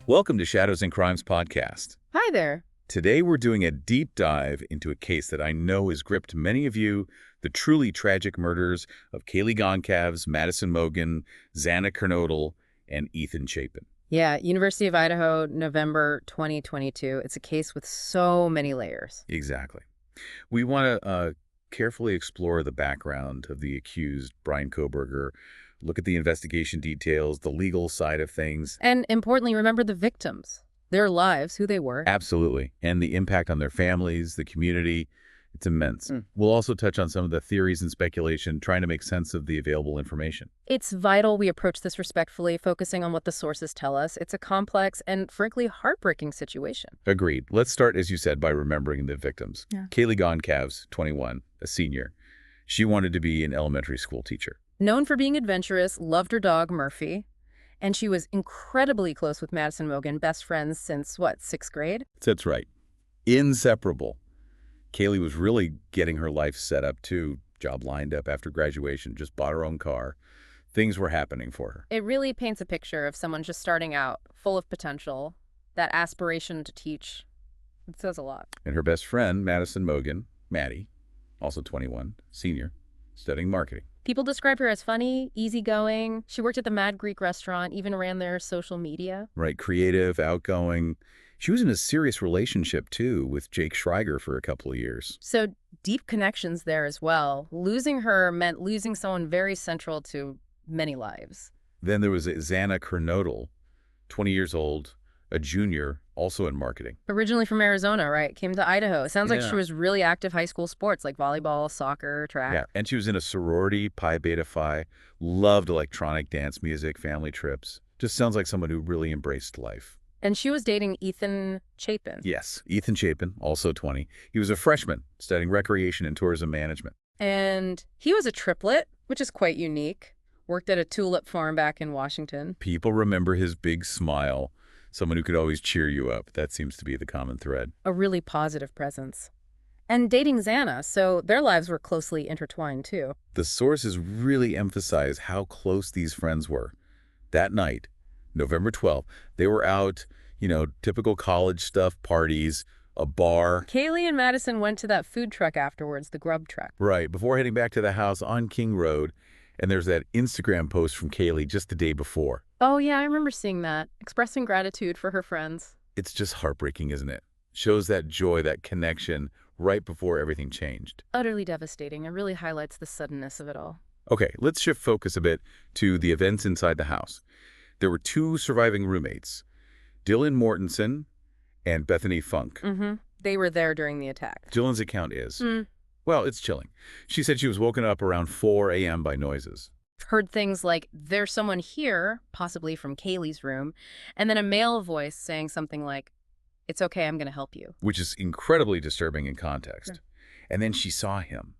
Welcome to Shadows and Crimes podcast. Hi there. Today we're doing a deep dive into a case that I know has gripped many of you, the truly tragic murders of Kaylee Goncalves, Madison Mogen, Xana Kernodle, and Ethan Chapin. Yeah, University of Idaho, November 2022. It's a case with so many layers. Exactly. We want to carefully explore the background of the accused, Bryan Kohberger, look at the investigation details, the legal side of things. And importantly, remember the victims, their lives, who they were. Absolutely. And the impact on their families, the community. It's immense. We'll also touch on some of the theories and speculation, trying to make sense of the available information. It's vital we approach this respectfully, focusing on what the sources tell us. It's a complex and, frankly, heartbreaking situation. Agreed. Let's start, as you said, by remembering the victims. Yeah. Kaylee Goncalves, 21, a senior. She wanted to be an elementary school teacher. Known for being adventurous, loved her dog, Murphy. And she was incredibly close with Madison Mogen, best friends since, what, 6th grade? That's right. Inseparable. Kaylee was really getting her life set up, too. Job lined up after graduation, just bought her own car. Things were happening for her. It really paints a picture of someone just starting out, full of potential, that aspiration to teach. It says a lot. And her best friend, Madison Mogen, Maddie, also 21, senior, studying marketing. People described her as funny, easygoing. She worked at the Mad Greek restaurant, even ran their social media. Right, creative, outgoing. She was in a serious relationship, too, with Jake Schreiger for a couple of years. So deep connections there as well. Losing her meant losing someone very central to many lives. Then there was Xana Kernodle, 20 years old, a junior, also in marketing. Originally from Arizona, right? Came to Idaho. It sounds like Yeah. she was really active high school sports like volleyball, soccer, track. Yeah, and she was in a sorority, Pi Beta Phi, loved electronic dance music, family trips. Just sounds like someone who really embraced life. And she was dating Ethan Chapin. Yes, Ethan Chapin, also 20. He was a freshman studying recreation and tourism management. And he was a triplet, which is quite unique. Worked at a tulip farm back in Washington. People remember his big smile, someone who could always cheer you up. That seems to be the common thread. A really positive presence. And dating Xana, so their lives were closely intertwined too. The sources really emphasize how close these friends were. That night, November 12th, they were out, typical college stuff, parties, a bar. Kaylee and Madison went to that food truck afterwards, the grub truck. Right, before heading back to the house on King Road. And there's that Instagram post from Kaylee just the day before. Oh yeah, I remember seeing that, expressing gratitude for her friends. It's just heartbreaking, isn't it? Shows that joy, that connection right before everything changed. Utterly devastating. It really highlights the suddenness of it all. Okay, let's shift focus a bit to the events inside the house. There were 2 surviving roommates, Dylan Mortensen and Bethany Funk. They were there during the attack. Dylan's account is, well, it's chilling. She said she was woken up around 4 a.m. by noises. Heard things like, there's someone here, possibly from Kaylee's room, and then a male voice saying something like, it's okay, I'm going to help you. Which is incredibly disturbing in context. Yeah. And then she saw him,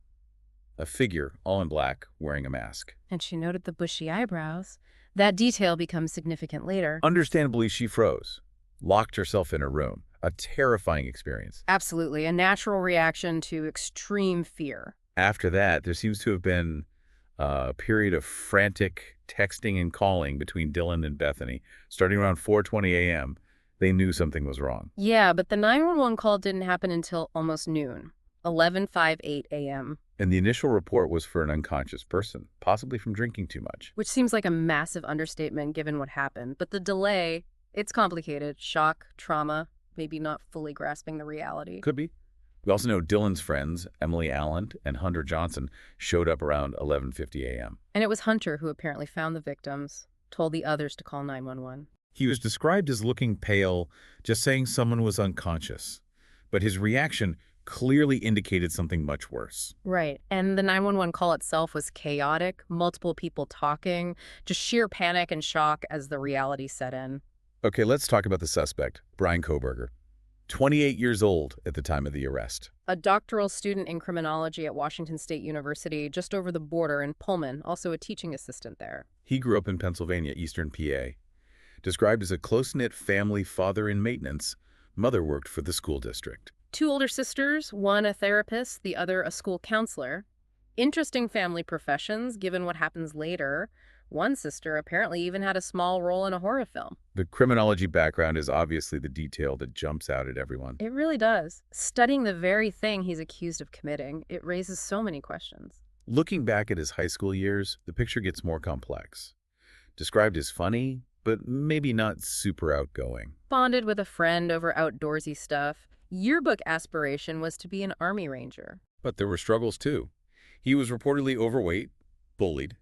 a figure, all in black, wearing a mask. And she noted the bushy eyebrows. That detail becomes significant later. Understandably, she froze, locked herself in her room. A terrifying experience. Absolutely, a natural reaction to extreme fear. After that, there seems to have been a period of frantic texting and calling between Dylan and Bethany. Starting around 4:20 a.m., they knew something was wrong. Yeah, but the 911 call didn't happen until almost noon, 11:58 a.m. And the initial report was for an unconscious person, possibly from drinking too much. Which seems like a massive understatement given what happened. But the delay, it's complicated. Shock, trauma, maybe not fully grasping the reality. Could be. We also know Dylan's friends, Emily Allen and Hunter Johnson, showed up around 11:50 a.m. And it was Hunter who apparently found the victims, told the others to call 911. He was described as looking pale, just saying someone was unconscious. But his reaction clearly indicated something much worse. Right. And the 911 call itself was chaotic, multiple people talking, just sheer panic and shock as the reality set in. Okay, let's talk about the suspect, Bryan Kohberger. 28 years old at the time of the arrest. A doctoral student in criminology at Washington State University, just over the border in Pullman, also a teaching assistant there. He grew up in Pennsylvania, eastern PA. Described as a close-knit family, father in maintenance, mother worked for the school district. 2 older sisters, one a therapist, the other a school counselor. Interesting family professions, given what happens later. One sister apparently even had a small role in a horror film. The criminology background is obviously the detail that jumps out at everyone. It really does. Studying the very thing he's accused of committing, it raises so many questions. Looking back at his high school years, the picture gets more complex. Described as funny, but maybe not super outgoing. Bonded with a friend over outdoorsy stuff, yearbook aspiration was to be an Army Ranger. But there were struggles too. He was reportedly overweight, bullied,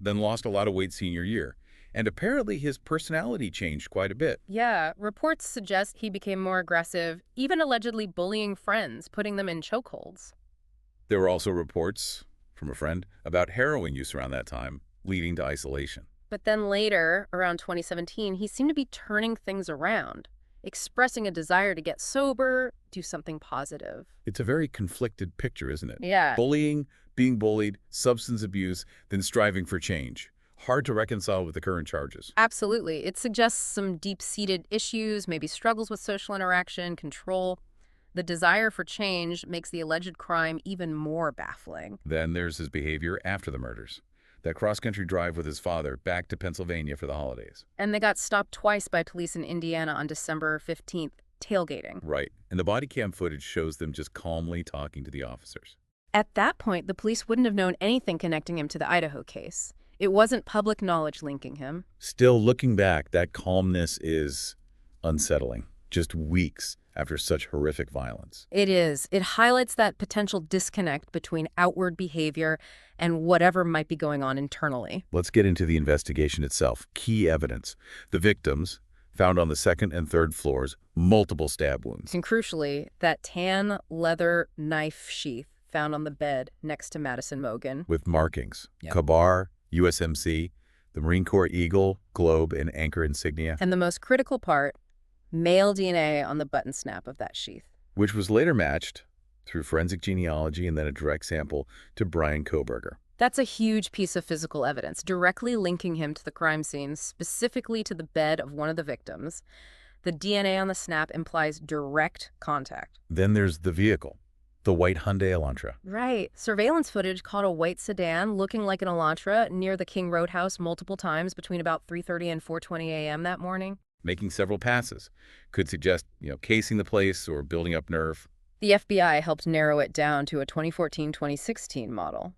then lost a lot of weight senior year. And apparently his personality changed quite a bit. Yeah, reports suggest he became more aggressive, even allegedly bullying friends, putting them in chokeholds. There were also reports from a friend about heroin use around that time, leading to isolation. But then later, around 2017, he seemed to be turning things around, expressing a desire to get sober, do something positive. It's a very conflicted picture, isn't it? Yeah. Bullying, being bullied, substance abuse, then striving for change. Hard to reconcile with the current charges. Absolutely. It suggests some deep-seated issues, maybe struggles with social interaction, control. The desire for change makes the alleged crime even more baffling. Then there's his behavior after the murders. That cross-country drive with his father back to Pennsylvania for the holidays. And they got stopped twice by police in Indiana on December 15th, tailgating. Right. And the body cam footage shows them just calmly talking to the officers. At that point, the police wouldn't have known anything connecting him to the Idaho case. It wasn't public knowledge linking him. Still, looking back, that calmness is unsettling. Just weeks after such horrific violence. It is. It highlights that potential disconnect between outward behavior and whatever might be going on internally. Let's get into the investigation itself. Key evidence. The victims, found on the second and third floors, multiple stab wounds. And crucially, that tan leather knife sheath found on the bed next to Madison Mogen. With markings. Yep. Kabar, USMC, the Marine Corps Eagle, Globe, and Anchor insignia. And the most critical part, male DNA on the button snap of that sheath. Which was later matched through forensic genealogy and then a direct sample to Bryan Kohberger. That's a huge piece of physical evidence, directly linking him to the crime scene, specifically to the bed of one of the victims. The DNA on the snap implies direct contact. Then there's the vehicle, the white Hyundai Elantra. Right. Surveillance footage caught a white sedan looking like an Elantra near the King Roadhouse multiple times between about 3:30 and 4:20 a.m. that morning. Making several passes. Could suggest, casing the place or building up nerve. The FBI helped narrow it down to a 2014-2016 model.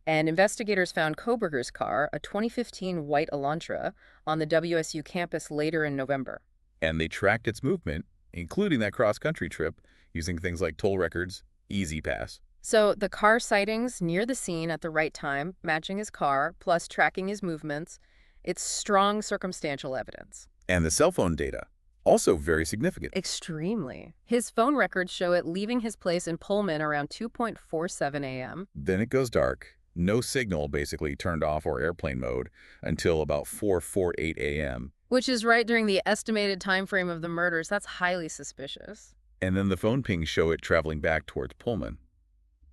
And investigators found Kohberger's car, a 2015 white Elantra, on the WSU campus later in November. And they tracked its movement, including that cross-country trip, using things like toll records, Easy Pass. So the car sightings near the scene at the right time, matching his car, plus tracking his movements, it's strong circumstantial evidence. And the cell phone data, also very significant. Extremely. His phone records show it leaving his place in Pullman around 2:47 a.m. Then it goes dark. No signal, basically turned off or airplane mode, until about 4:48 a.m. Which is right during the estimated time frame of the murders. That's highly suspicious. And then the phone pings show it traveling back towards Pullman.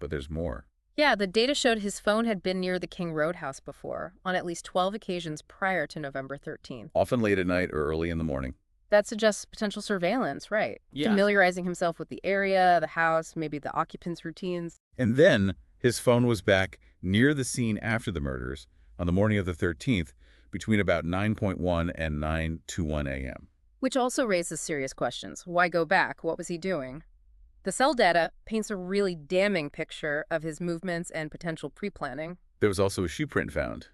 But there's more. Yeah, the data showed his phone had been near the King Roadhouse before, on at least 12 occasions prior to November 13th. Often late at night or early in the morning. That suggests potential surveillance, right? Yeah. Familiarizing himself with the area, the house, maybe the occupants' routines. And then his phone was back near the scene after the murders on the morning of the 13th between about 9:1 and 9:21 a.m. Which also raises serious questions. Why go back? What was he doing? The cell data paints a really damning picture of his movements and potential pre-planning. There was also a shoe print found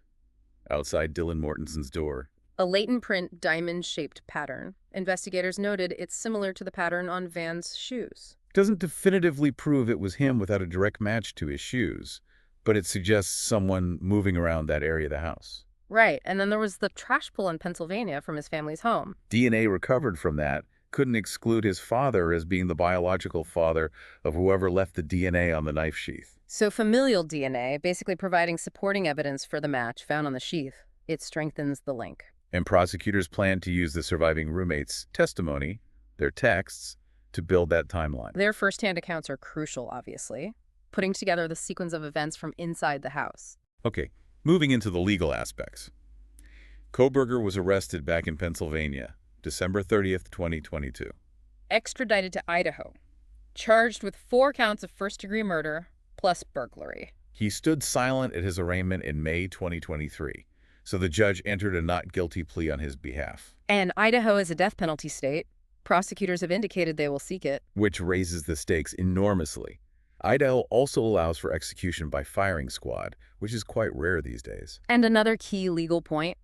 outside Dylan Mortenson's door. A latent print diamond-shaped pattern. Investigators noted it's similar to the pattern on Van's shoes. Doesn't definitively prove it was him without a direct match to his shoes, but it suggests someone moving around that area of the house. Right, and then there was the trash pull in Pennsylvania from his family's home. DNA recovered from that couldn't exclude his father as being the biological father of whoever left the DNA on the knife sheath. So familial DNA, basically providing supporting evidence for the match found on the sheath. It strengthens the link. And prosecutors plan to use the surviving roommates' testimony, their texts, to build that timeline. Their firsthand accounts are crucial, obviously, putting together the sequence of events from inside the house. Okay, moving into the legal aspects. Kohberger was arrested back in Pennsylvania, December 30th, 2022. Extradited to Idaho, charged with 4 counts of first-degree murder plus burglary. He stood silent at his arraignment in May 2023, So the judge entered a not guilty plea on his behalf, And Idaho is a death penalty state. Prosecutors have indicated they will seek it. which raises the stakes enormously. Idaho also allows for execution by firing squad, which is quite rare these days. And another key legal point,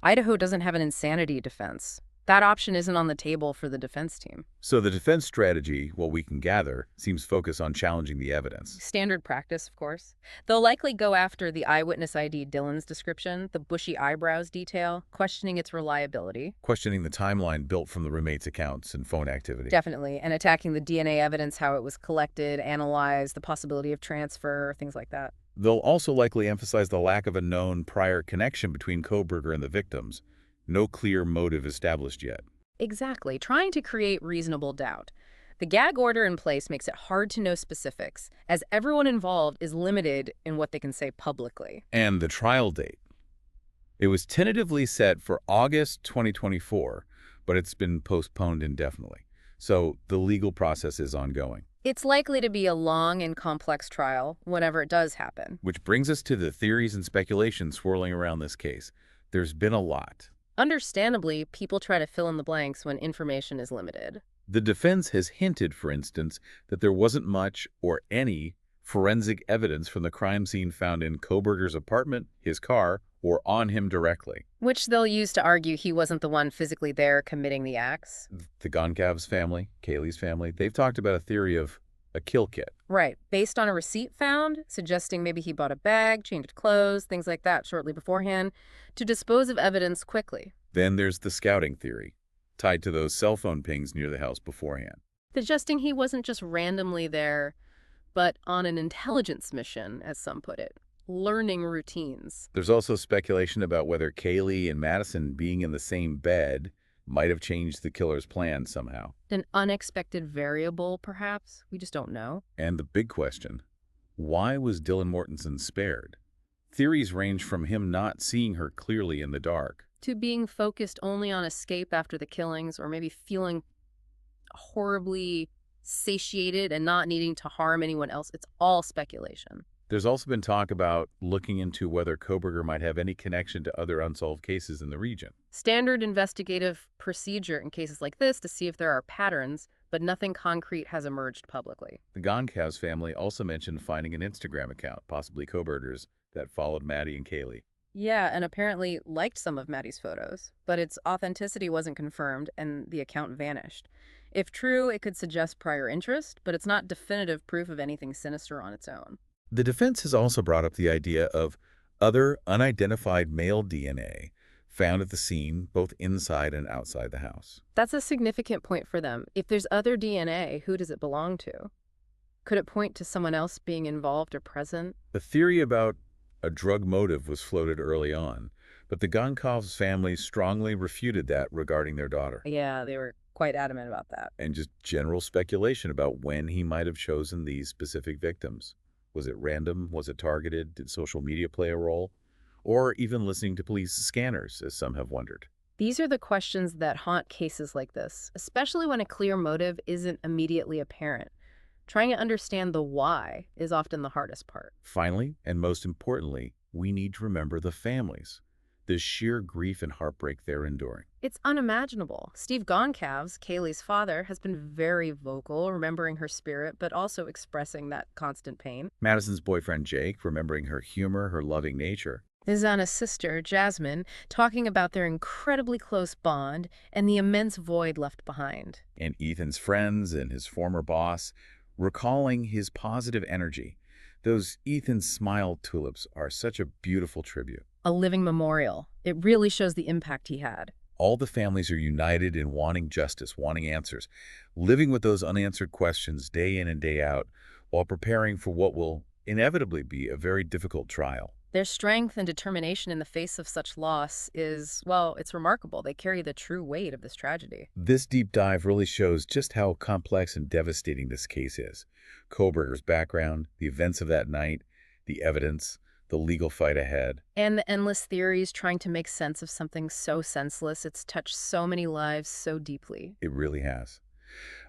Idaho doesn't have an insanity defense. That option isn't on the table for the defense team. So the defense strategy, what we can gather, seems focused on challenging the evidence. Standard practice, of course. They'll likely go after the eyewitness ID Dylan's description, the bushy eyebrows detail, questioning its reliability. Questioning the timeline built from the roommates' accounts and phone activity. Definitely. And attacking the DNA evidence, how it was collected, analyzed, the possibility of transfer, things like that. They'll also likely emphasize the lack of a known prior connection between Kohberger and the victims. No clear motive established yet. Exactly. Trying to create reasonable doubt. The gag order in place makes it hard to know specifics, as everyone involved is limited in what they can say publicly. And the trial date. It was tentatively set for August 2024, but it's been postponed indefinitely. So the legal process is ongoing. It's likely to be a long and complex trial whenever it does happen. Which brings us to the theories and speculation swirling around this case. There's been a lot. Understandably, people try to fill in the blanks when information is limited. The defense has hinted, for instance, that there wasn't much or any forensic evidence from the crime scene found in Kohberger's apartment, his car, or on him directly. Which they'll use to argue he wasn't the one physically there committing the acts. The Goncalves family, Kaylee's family, they've talked about a theory of a kill kit. Right, based on a receipt found, suggesting maybe he bought a bag, changed clothes, things like that shortly beforehand, to dispose of evidence quickly. Then there's the scouting theory, tied to those cell phone pings near the house beforehand. Suggesting he wasn't just randomly there, but on an intelligence mission, as some put it, learning routines. There's also speculation about whether Kaylee and Madison being in the same bed might have changed the killer's plan somehow. An unexpected variable, perhaps? We just don't know. And the big question, why was Dylan Mortensen spared? Theories range from him not seeing her clearly in the dark, To being focused only on escape after the killings, or maybe feeling horribly satiated and not needing to harm anyone else. It's all speculation. There's also been talk about looking into whether Kohberger might have any connection to other unsolved cases in the region. Standard investigative procedure in cases like this to see if there are patterns, but nothing concrete has emerged publicly. The Goncalves family also mentioned finding an Instagram account, possibly Kohberger's, that followed Maddie and Kaylee. Yeah, and apparently liked some of Maddie's photos, but its authenticity wasn't confirmed and the account vanished. If true, it could suggest prior interest, but it's not definitive proof of anything sinister on its own. The defense has also brought up the idea of other unidentified male DNA found at the scene, both inside and outside the house. That's a significant point for them. If there's other DNA, who does it belong to? Could it point to someone else being involved or present? The theory about a drug motive was floated early on, but the Goncalves family strongly refuted that regarding their daughter. Yeah, they were quite adamant about that. And just general speculation about when he might have chosen these specific victims. Was it random? Was it targeted? Did social media play a role? Or even listening to police scanners, as some have wondered. These are the questions that haunt cases like this, especially when a clear motive isn't immediately apparent. Trying to understand the why is often the hardest part. Finally, and most importantly, we need to remember the families, the sheer grief and heartbreak they're enduring. It's unimaginable. Steve Goncalves, Kaylee's father, has been very vocal, remembering her spirit, but also expressing that constant pain. Madison's boyfriend, Jake, remembering her humor, her loving nature. Xana's sister, Jasmine, talking about their incredibly close bond and the immense void left behind. And Ethan's friends and his former boss, recalling his positive energy. Those Ethan smile tulips are such a beautiful tribute. A living memorial. It really shows the impact he had. All the families are united in wanting justice, wanting answers, living with those unanswered questions day in and day out, while preparing for what will inevitably be a very difficult trial. Their strength and determination in the face of such loss is, well, it's remarkable. They carry the true weight of this tragedy. This deep dive really shows just how complex and devastating this case is. Kohberger's background, the events of that night, the evidence, the legal fight ahead. And the endless theories trying to make sense of something so senseless. It's touched so many lives so deeply. It really has.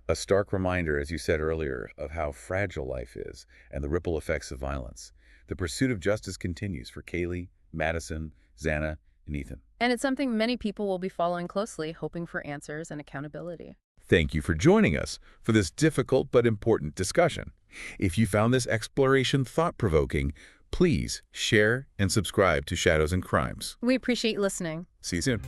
A stark reminder, as you said earlier, of how fragile life is and the ripple effects of violence. The pursuit of justice continues for Kaylee, Madison, Xana, and Ethan. And it's something many people will be following closely, hoping for answers and accountability. Thank you for joining us for this difficult but important discussion. If you found this exploration thought-provoking, please share and subscribe to Shadows and Crimes. We appreciate listening. See you soon.